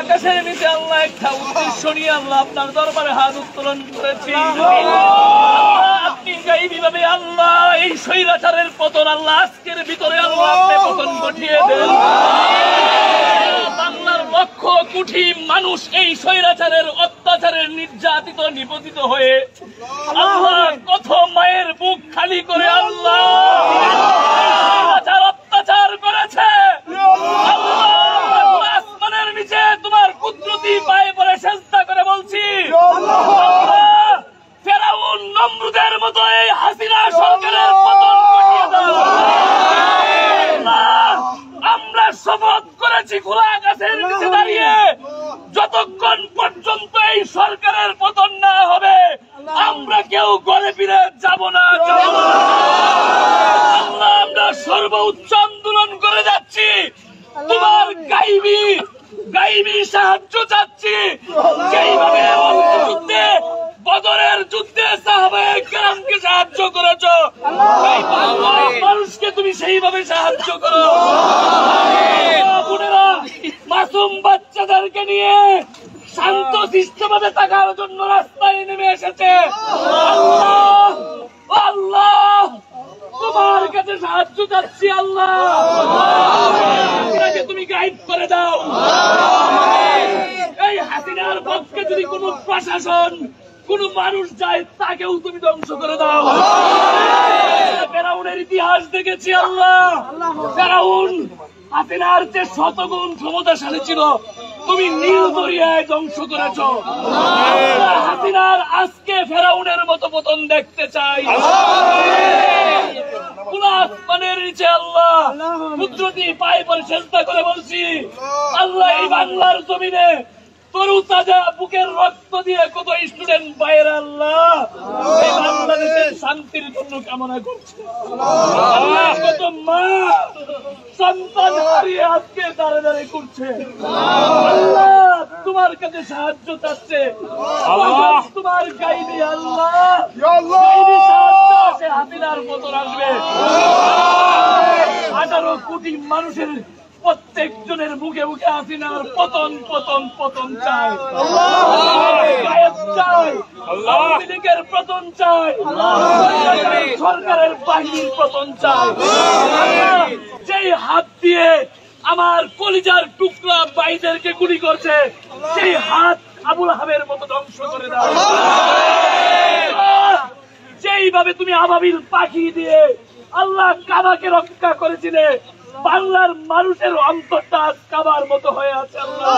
আকাশের নিচে আল্লাহ একটা উদ্দেশ্য নিয়ে আল্লাহ আপনার দরবারে হাত উত্তোলন করেছি। আপনি গাইবীভাবে আল্লাহ এই স্বৈরাচারের পতন আল্লাহ আজকের ভিতরে আল্লাহ আপনি পতন ঘটিয়ে দেন। বাংলার লক্ষ কোটি মানুষ এই স্বৈরাচারের অত্যাচারের নির্যাতিত নিপতিত হয়ে আল্লাহ কত মায়ের বুক খালি করে আল্লাহ অত্যাচার করেছে। আসমানের নিচে তোমার কুদরতি পায়ে পড়ে সেজদা করে বলছি, ফেরাউন নমরুদের মতো এই হাসিনা সরকারের পতন ঘটিয়ে দাও। আমরা শপথ করেছি খোলা আকাশের নিচে দাঁড়িয়ে, যতক্ষণ পর্যন্ত এই সরকারের পতন না হবে আমরা কেউ ঘরে ফিরে যাব না। আল্লাহ আমরা সর্বোচ্চ আন্দোলন করে যাচ্ছি, তোমার গাইবী সাহায্য চাচ্ছি। যেইভাবে যুদ্ধে বদরের যুদ্ধে সাহাবায়ে কেরামকে সাহায্য করেছ, মানুষকে তুমি সেইভাবে সাহায্য করো। বোনেরা মাসুম বাচ্চাদেরকে নিয়ে শান্ত শিষ্টভাবে থাকার জন্য রাস্তায় নেমে এসেছে। আল্লাহ আল্লাহ তোমার কাছে সাহায্য চাচ্ছি। আল্লাহ তুমি গাইড করে দাও। এই হাসিনার পক্ষে যদি কোন প্রশাসন কোন মানুষ যায় তাকেও তুমি ধ্বংস করে দাও। ফেরাউনের ইতিহাস দেখেছি আল্লাহ, ফেরাউন হাসিনার যে শতগুণ ক্ষমতাশালী ছিল তুমি নীল দরিয়ায় ধ্বংস করেছ। হাসিনার আজকে ফেরাউনের মতো পতন দেখতে চাই। আসমানের নিচে আল্লাহ কুদরতি পায়ে পড়ে চেষ্টা করে বলছি, আল্লাহ এই বাংলার জমিনে তরু তাজা বুকের রক্ত দিয়ে কত স্টুডেন্ট বাইরে আল্লাহ এই বাংলাদেশের শান্তির জন্য কামনা করছে। আল্লাহ কত মা সন্তান হারিয়ে আজকে দাঁড়ে দাঁড়িয়ে করছে। আল্লাহ তোমার কাছে সাহায্য চাচ্ছে। আল্লাহ তোমার গাইবে আল্লাহ গাইবে সাহায্য আসে, হাসিনার পতন আসবে। 18 কোটি মানুষের প্রত্যেকজনের মুখে মুখে হাসিনার পতন পতন পতন চাই। গায়েব চাই, আওয়ামী লীগের পতন চাই, সরকারের বাহিনীর পতন চাই। যেই হাত দিয়ে আমার কলিজার টুকরা ভাইদেরকে গুলি করছে সেই হাত আবুল আহাবের মতো ধ্বংস করে দাও। যেইভাবে তুমি আবাবিল পাখি দিয়ে আল্লাহ কাবাকে রক্ষা করেছিলে, বাংলার মানুষের অন্তরটা কাবার মতো হয়ে আছে আল্লাহ।